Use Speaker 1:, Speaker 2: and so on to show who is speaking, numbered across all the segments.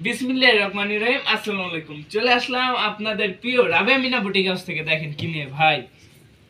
Speaker 1: বিসমিল্লাহির রহমানির রহিম। আসসালামু আলাইকুম। চলে আসলাম আপনাদের প্রিয় রাবেয়া মিনা বুটিক হাউস থেকে। দেখেন কি নিয়ে ভাই,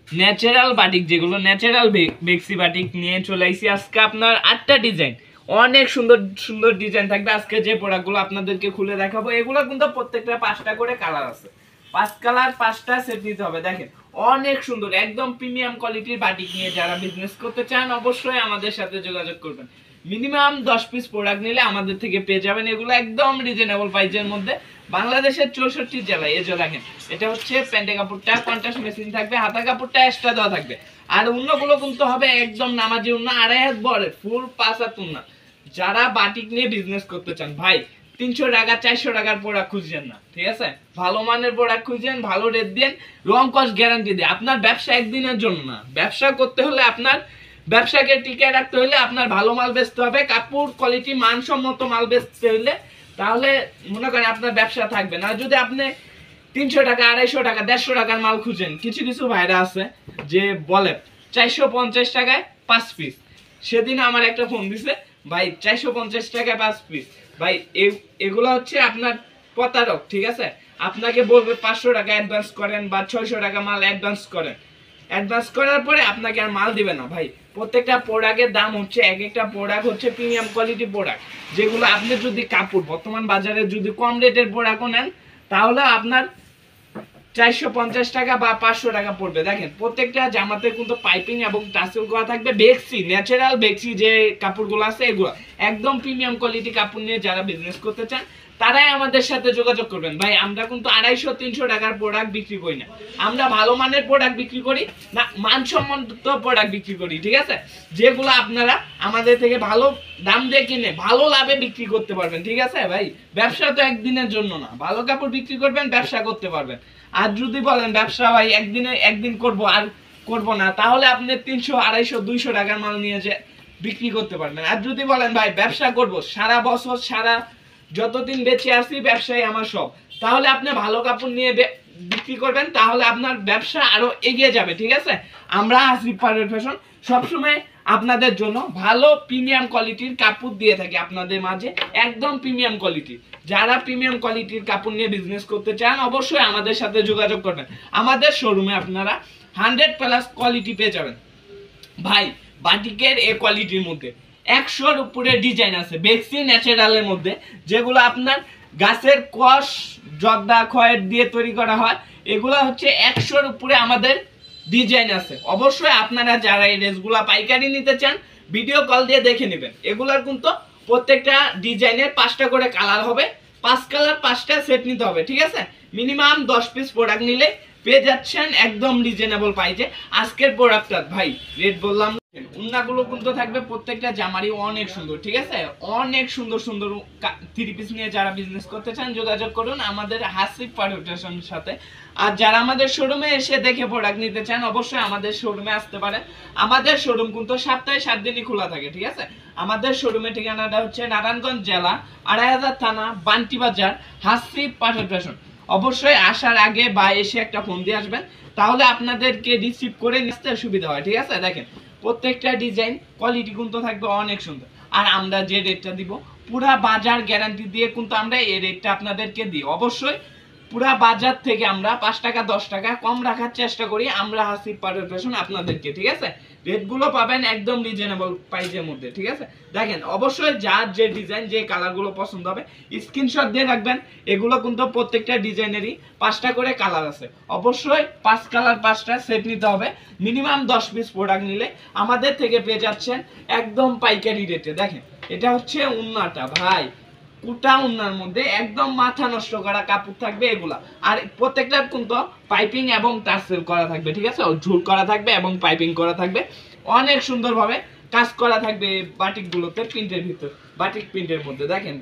Speaker 1: ন্যাচারাল বাটিক, যেগুলো ন্যাচারাল বেক্সি বাটিক নিয়ে চলে আইছি আজকে। আপনার 8টা ডিজাইন, অনেক সুন্দর সুন্দর ডিজাইন থাকবে। আজকে যে প্রোডাক্টগুলো আপনাদেরকে খুলে দেখাবো, এগুলো কিন্তু প্রত্যেকটা 5টা করে কালার আছে। 5 কালার 5টা সেট নিতে হবে। দেখেন অনেক সুন্দর, একদম প্রিমিয়াম কোয়ালিটির বাটিক নিয়ে যারা বিজনেস করতে চান অবশ্যই আমাদের সাথে যোগাযোগ করবেন। মিনিমাম 10 পিস প্রোডাক্ট নিলে আমাদের থেকে পেয়ে যাবেন। এগুলো একদম রিজনেবল প্রাইসের মধ্যে, বাংলাদেশের 64 জেলায়। এই যে দেখেন, এটা হচ্ছে প্যান্টে কাপড়টা কন্ট্রাস্ট মেশিন থাকবে, হাতা কাপড়টা এক্সট্রা দেওয়া থাকবে। আর উন্নগুলো কিন্তু হবে একদম নামাজি উন্না, 2.5 হাত বড়, ফুল 5 হাত উন্না। যারা বাটিক নিয়ে বিজনেস করতে চান ভাই, 300 টাকা 400 টাকার প্রোডাক্ট খুঁজছেন না, ঠিক আছে? ভালো মানের প্রোডাক্ট খুঁজছেন, ভালো রেট দেন, রং কস্ট গ্যারান্টি দিয়ে। আপনার ব্যবসা একদিনের জন্য না, ব্যবসা করতে হলে আপনার ব্যবসাকে টিকিয়ে রাখতে হলে আপনার ভালো মাল বেচতে হবে। কাপড় কোয়ালিটি মানসম্মত মাল বেচতে হলে তাহলে মনে করেন আপনার ব্যবসা থাকবে না। যদি আপনি 300 টাকা 250 টাকা 150 টাকার মাল খুঁজেন, কিছু কিছু ভাইরা আছে যে বলে 450 টাকায় 5 পিস। সেদিন আমার একটা ফোন দিছে, ভাই 450 টাকায় 5 পিস। ভাই এগুলো হচ্ছে আপনার প্রতারক, ঠিক আছে? আপনাকে বলবে 500 টাকা অ্যাডভান্স করেন বা 600 টাকা মাল অ্যাডভান্স করেন। অ্যাডভান্স করার পরে আপনাকে আর মাল দিবে না। ভাই প্রত্যেকটা প্রোডাক্টের দাম হচ্ছে, এক একটা প্রোডাক্ট হচ্ছে প্রিমিয়াম কোয়ালিটি প্রোডাক্ট, যেগুলো আপনি যদি কাপড় বর্তমান বাজারে যদি কম রেটের প্রোডাক্টও নেন তাহলে আপনার 450 টাকা বা 500 টাকা পড়বে। দেখেন প্রত্যেকটা জামাতে কিন্তু পাইপিং এবং টাসেল করা থাকবে। বেক্সি, ন্যাচারাল বেক্সি যে কাপড়গুলো আছে, এগুলো একদম প্রিমিয়াম কোয়ালিটি কাপড় নিয়ে যারা বিজনেস করতে চান তারাই আমাদের সাথে যোগাযোগ করবেন। ভাই আমরা কিন্তু 250-300 টাকার প্রোডাক্ট বিক্রি করি না, আমরা ভালো মানের প্রোডাক্ট বিক্রি করি না, মানসম্মত প্রোডাক্ট বিক্রি করি, ঠিক আছে? যেগুলো আপনারা আমাদের থেকে ভালো দাম দিয়ে কিনে ভালো লাভে বিক্রি করতে পারবেন, ঠিক আছে? ভাই ব্যবসা তো একদিনের জন্য না, ভালো কাপড় বিক্রি করবেন, ব্যবসা করতে পারবেন। আর যদি বলেন ব্যবসা ভাই একদিন করব আর করব না, তাহলে আপনি 300, 250, 200 টাকার মাল নিয়ে যে বিক্রি করতে পারবেন। আর যদি বলেন ভাই ব্যবসা করব সারা বছর, সারা যতদিন বেঁচে আসি ব্যবসায় আমার সব, তাহলে আপনি ভালো কাপড় নিয়ে বিক্রি করবেন, তাহলে আপনার ব্যবসা আরো এগিয়ে যাবে, ঠিক আছে? আমরা আসিফ পারভেজ ফ্যাশন সবসময় আপনাদের জন্য ভালো প্রিমিয়াম কোয়ালিটির কাপড় দিয়ে থাকি আপনাদের মাঝে, একদম প্রিমিয়াম কোয়ালিটি। যারা প্রিমিয়াম কোয়ালিটির কাপড় নিয়ে বিজনেস করতে চান অবশ্যই আমাদের সাথে যোগাযোগ করবেন। আমাদের শোরুমে আপনারা 100+ কোয়ালিটি পেয়ে যাবেন। ভাই বাটিকের এই কোয়ালিটির মধ্যে 100-র উপরে ডিজাইন আছে বেক্সি ন্যাচারালের মধ্যে, যেগুলো আপনার গাছের কষ জর্দা খয়ের দিয়ে তৈরি করা হয়। এগুলো হচ্ছে 100-র উপরে আমাদের ডিজাইন আছে। অবশ্যই আপনারা যারা এই ড্রেসগুলো পাইকারি নিতে চান ভিডিও কল দিয়ে দেখে নেবেন। এগুলোর কিন্তু প্রত্যেকটা ডিজাইনের 5টা করে কালার হবে, 5 কালার 5টা সেট নিতে হবে, ঠিক আছে? মিনিমাম 10 পিস প্রোডাক্ট নিলে পেয়ে যাচ্ছেন একদম রিজনেবল প্রাইসে আজকের প্রোডাক্টটা। ভাই রেট বললাম, উন্নাগুলো কিন্তু থাকবে প্রত্যেকটা জামারই অনেক সুন্দর, ঠিক আছে? অনেক সুন্দর সুন্দর 3 পিস নিয়ে যারা বিজনেস করতে চান যোগাযোগ করুন আমাদের আসিফ পারভেজ ফ্যাশনের সাথে। আর যারা আমাদের শোরুমে এসে দেখে প্রোডাক্ট নিতে চান অবশ্যই আমাদের শোরুমে আসতে পারেন। আমাদের শোরুম কিন্তু সপ্তাহে 7 দিনই খোলা থাকে, ঠিক আছে? আমাদের শোরুমের ঠিকানাটা হচ্ছে নারায়ণগঞ্জ জেলা 2.5 থানা বান্টি বাজার, আসিফ পারভেজ ফ্যাশন। অবশ্যই আসার আগে বা এসে একটা ফোন দিয়ে আসবেন, তাহলে আপনাদেরকে রিসিভ করে নিতে সুবিধা হয়, ঠিক আছে? দেখেন প্রত্যেকটা ডিজাইন কোয়ালিটি কিন্তু থাকবে অনেক সুন্দর। আর আমরা যে রেটটা দিব পুরা বাজার গ্যারান্টি দিয়ে কিন্তু আমরা এই রেটটা আপনাদেরকে দিই। অবশ্যই পুরা বাজার থেকে আমরা 5 টাকা 10 টাকা কম রাখার চেষ্টা করি আমরা আসিফ পারভেজ ফ্যাশন আপনাদেরকে, ঠিক আছে? রেটগুলো পাবেন একদম রিজনেবল প্রাইসের মধ্যে, ঠিক আছে? দেখেন অবশ্যই যার যে ডিজাইন যে কালারগুলো পছন্দ হবে স্ক্রিনশট দিয়ে রাখবেন। এগুলো কিন্তু প্রত্যেকটা ডিজাইনেরই 5টা করে কালার আছে। অবশ্যই 5 কালার 5টা সেট নিতে হবে। মিনিমাম 10 পিস প্রোডাক্ট নিলে আমাদের থেকে পেয়ে যাচ্ছেন একদম পাইকারি রেটে। দেখেন এটা হচ্ছে উন্নাটা, ভাই কুটা উন্নার মধ্যে একদম মাথা নষ্ট করা কাপড় থাকবে এগুলা। আর প্রত্যেকটার কিন্তু পাইপিং এবং টাসেল করা থাকবে, ঠিক আছে? ঝুল করা থাকবে এবং পাইপিং করা থাকবে, অনেক সুন্দরভাবে কাজ করা থাকবে বাটিক গুলোতে, প্রিন্টের ভিতর বাটিক প্রিন্টের মধ্যে। দেখেন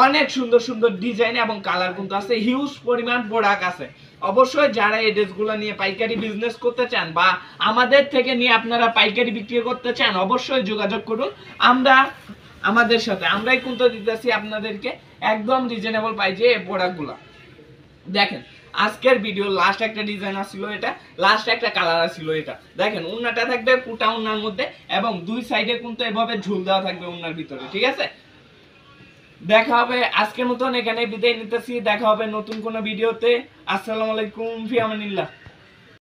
Speaker 1: অনেক সুন্দর সুন্দর ডিজাইন এবং কালার কিন্তু আছে, হিউজ পরিমাণ প্রোডাক্ট আছে। অবশ্যই যারা এই ড্রেসগুলো নিয়ে পাইকারি বিজনেস করতে চান বা আমাদের থেকে নিয়ে আপনারা পাইকারি বিক্রি করতে চান অবশ্যই যোগাযোগ করুন আমাদের সাথে। আমরাই কিন্তু দিতেছি আপনাদেরকে একদম রিজনেবল প্রাইসে এই প্রোডাক্টগুলো। দেখেন আজকের ভিডিও লাস্ট একটা ডিজাইন আসছিল, এটা লাস্ট একটা কালার আসছিল। এটা দেখেন উন্নাটা থাকবে কুটা উন্নার মধ্যে এবং দুই সাইডে কিন্তু এভাবে ঝুল দেওয়া থাকবে উন্নার ভিতরে, ঠিক আছে? দেখা হবে, আজকের মতন এখানে বিদায় নিতেছি। দেখা হবে নতুন কোনো ভিডিওতে। আসসালামু আলাইকুম, ফি আমানিল্লাহ।